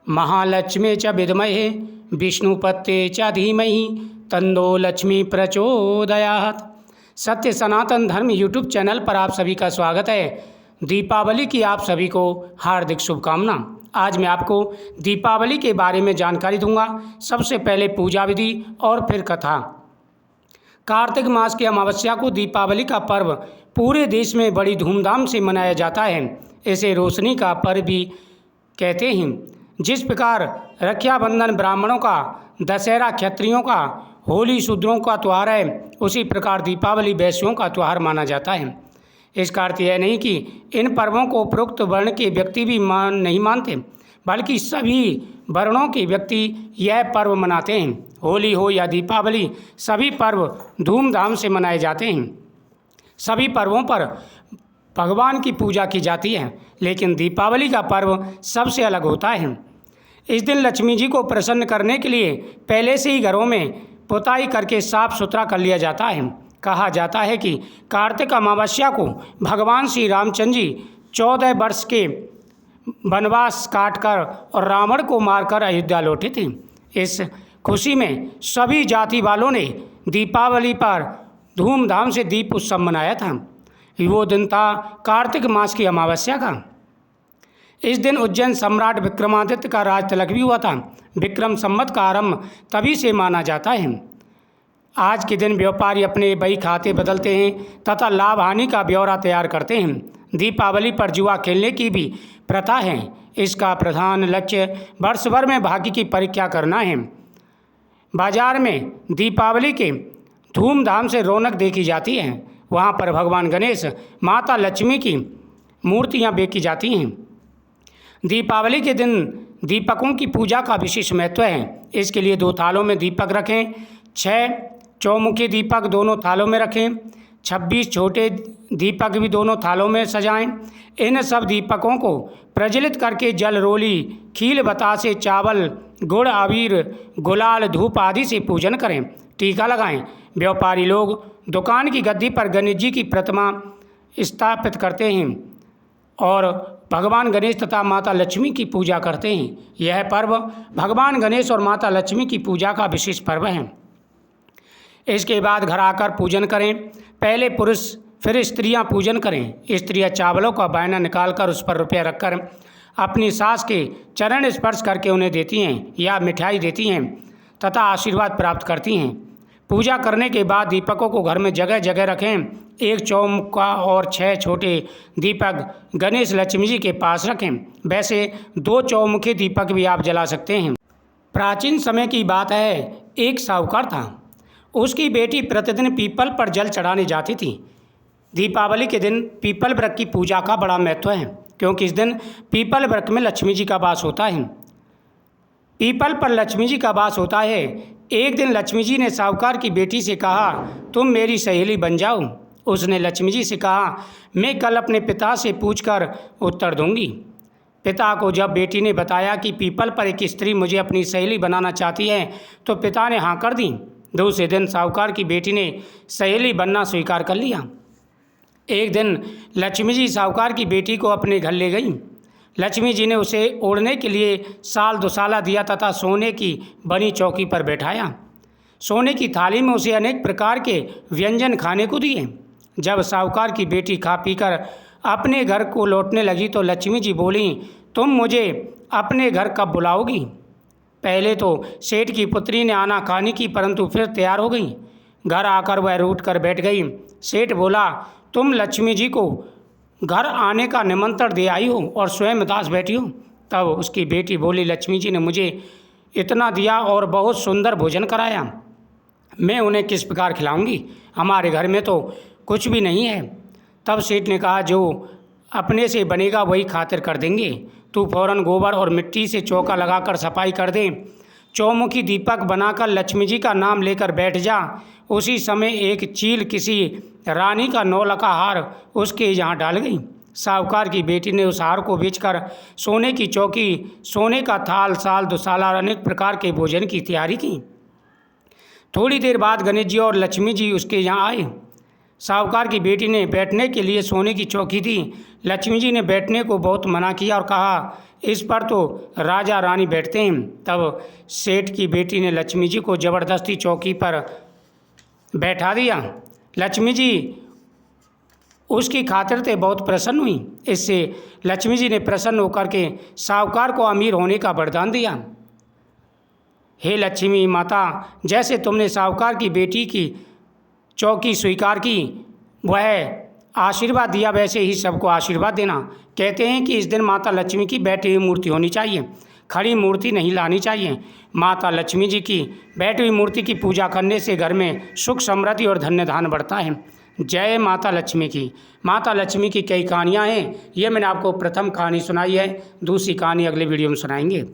महालक्ष्मी च विद्महे विष्णुपत्ये च धीमहि तन्नो लक्ष्मी प्रचोदयात्। सत्य सनातन धर्म यूट्यूब चैनल पर आप सभी का स्वागत है। दीपावली की आप सभी को हार्दिक शुभकामना। आज मैं आपको दीपावली के बारे में जानकारी दूंगा। सबसे पहले पूजा विधि और फिर कथा। कार्तिक मास की अमावस्या को दीपावली का पर्व पूरे देश में बड़ी धूमधाम से मनाया जाता है। इसे रोशनी का पर्व भी कहते हैं। जिस प्रकार रक्षाबंधन ब्राह्मणों का, दशहरा क्षत्रियों का, होली शूद्रों का त्यौहार है, उसी प्रकार दीपावली वैश्यों का त्यौहार माना जाता है। इसका अर्थ यह नहीं कि इन पर्वों को उपरोक्त वर्ण के व्यक्ति भी नहीं मानते, बल्कि सभी वर्णों के व्यक्ति यह पर्व मनाते हैं। होली हो या दीपावली, सभी पर्व धूमधाम से मनाए जाते हैं। सभी पर्वों पर भगवान की पूजा की जाती है, लेकिन दीपावली का पर्व सबसे अलग होता है। इस दिन लक्ष्मी जी को प्रसन्न करने के लिए पहले से ही घरों में पुताई करके साफ सुथरा कर लिया जाता है। कहा जाता है कि कार्तिक अमावस्या को भगवान श्री रामचंद्र जी 14 वर्ष के वनवास काटकर और रावण को मारकर अयोध्या लौटे थे। इस खुशी में सभी जाति वालों ने दीपावली पर धूमधाम से दीप उत्सव मनाया था। वो दिन था कार्तिक मास की अमावस्या का। इस दिन उज्जैन सम्राट विक्रमादित्य का राज तिलक भी हुआ था। विक्रम संवत का आरंभ तभी से माना जाता है। आज के दिन व्यापारी अपने बही खाते बदलते हैं तथा लाभ हानि का ब्यौरा तैयार करते हैं। दीपावली पर जुआ खेलने की भी प्रथा है। इसका प्रधान लक्ष्य वर्ष भर में भाग्य की परीक्षा करना है। बाजार में दीपावली के धूमधाम से रौनक देखी जाती है। वहाँ पर भगवान गणेश, माता लक्ष्मी की मूर्तियाँ बेची जाती हैं। दीपावली के दिन दीपकों की पूजा का विशेष महत्व है। इसके लिए 2 थालों में दीपक रखें। 6 चौमुखी दीपक दोनों थालों में रखें। 26 छोटे दीपक भी दोनों थालों में सजाएं। इन सब दीपकों को प्रज्वलित करके जल, रोली, खील, बतासे, चावल, गुड़, अबीर, गुलाल, धूप आदि से पूजन करें। टीका लगाएं। व्यापारी लोग दुकान की गद्दी पर गणेश जी की प्रतिमा स्थापित करते हैं और भगवान गणेश तथा माता लक्ष्मी की पूजा करते हैं। यह पर्व भगवान गणेश और माता लक्ष्मी की पूजा का विशेष पर्व है। इसके बाद घर आकर पूजन करें। पहले पुरुष फिर स्त्रियां पूजन करें। स्त्रियां चावलों का बायना निकालकर उस पर रुपया रखकर अपनी सास के चरण स्पर्श करके उन्हें देती हैं या मिठाई देती हैं तथा आशीर्वाद प्राप्त करती हैं। पूजा करने के बाद दीपकों को घर में जगह जगह रखें। 1 चौमुखा और 6 छोटे दीपक गणेश लक्ष्मी जी के पास रखें। वैसे 2 चौमुखी दीपक भी आप जला सकते हैं। प्राचीन समय की बात है, एक साहूकार था। उसकी बेटी प्रतिदिन पीपल पर जल चढ़ाने जाती थी। दीपावली के दिन पीपल वृक्ष की पूजा का बड़ा महत्व है, क्योंकि इस दिन पीपल वृक्ष में लक्ष्मी जी का वास होता है। पीपल पर लक्ष्मी जी का वास होता है। एक दिन लक्ष्मी जी ने साहूकार की बेटी से कहा, तुम मेरी सहेली बन जाओ। उसने लक्ष्मी जी से कहा, मैं कल अपने पिता से पूछकर उत्तर दूंगी। पिता को जब बेटी ने बताया कि पीपल पर एक स्त्री मुझे अपनी सहेली बनाना चाहती है, तो पिता ने हाँ कर दी। दूसरे दिन साहूकार की बेटी ने सहेली बनना स्वीकार कर लिया। एक दिन लक्ष्मी जी साहूकार की बेटी को अपने घर ले गई। लक्ष्मी जी ने उसे ओढ़ने के लिए साल दुसाला दिया तथा सोने की बनी चौकी पर बैठाया। सोने की थाली में उसे अनेक प्रकार के व्यंजन खाने को दिए। जब साहूकार की बेटी खा पीकर अपने घर को लौटने लगी तो लक्ष्मी जी बोली, तुम मुझे अपने घर कब बुलाओगी? पहले तो सेठ की पुत्री ने आनाकानी की, परंतु फिर तैयार हो गई। घर आकर वह रूठ कर बैठ गई। सेठ बोला, तुम लक्ष्मी जी को घर आने का निमंत्रण दे आई हो और स्वयं उदास बैठी हो। तब उसकी बेटी बोली, लक्ष्मी जी ने मुझे इतना दिया और बहुत सुंदर भोजन कराया, मैं उन्हें किस प्रकार खिलाऊंगी? हमारे घर में तो कुछ भी नहीं है। तब सेठ ने कहा, जो अपने से बनेगा वही खातिर कर देंगे। तू फौरन गोबर और मिट्टी से चौका लगाकर सफाई कर दे। चौमुखी दीपक बनाकर लक्ष्मी जी का नाम लेकर बैठ जा। उसी समय एक चील किसी रानी का 9 लखा हार उसके यहाँ डाल गई। साहूकार की बेटी ने उस हार को बेचकर सोने की चौकी, सोने का थाल, साल दुसाला और अनेक प्रकार के भोजन की तैयारी की। थोड़ी देर बाद गणेश जी और लक्ष्मी जी उसके यहाँ आए। साहूकार की बेटी ने बैठने के लिए सोने की चौकी दी। लक्ष्मी जी ने बैठने को बहुत मना किया और कहा, इस पर तो राजा रानी बैठते हैं। तब सेठ की बेटी ने लक्ष्मी जी को ज़बरदस्ती चौकी पर बैठा दिया। लक्ष्मी जी उसकी खातिर से बहुत प्रसन्न हुई। इससे लक्ष्मी जी ने प्रसन्न होकर के साहूकार को अमीर होने का वरदान दिया। हे लक्ष्मी माता, जैसे तुमने साहूकार की बेटी की चौकी स्वीकार की, वह आशीर्वाद दिया, वैसे ही सबको आशीर्वाद देना। कहते हैं कि इस दिन माता लक्ष्मी की बैठी हुई मूर्ति होनी चाहिए, खड़ी मूर्ति नहीं लानी चाहिए। माता लक्ष्मी जी की बैठी हुई मूर्ति की पूजा करने से घर में सुख समृद्धि और धन्य धान बढ़ता है। जय माता लक्ष्मी की। माता लक्ष्मी की कई कहानियाँ हैं, ये मैंने आपको प्रथम कहानी सुनाई है, दूसरी कहानी अगले वीडियो में सुनाएंगे।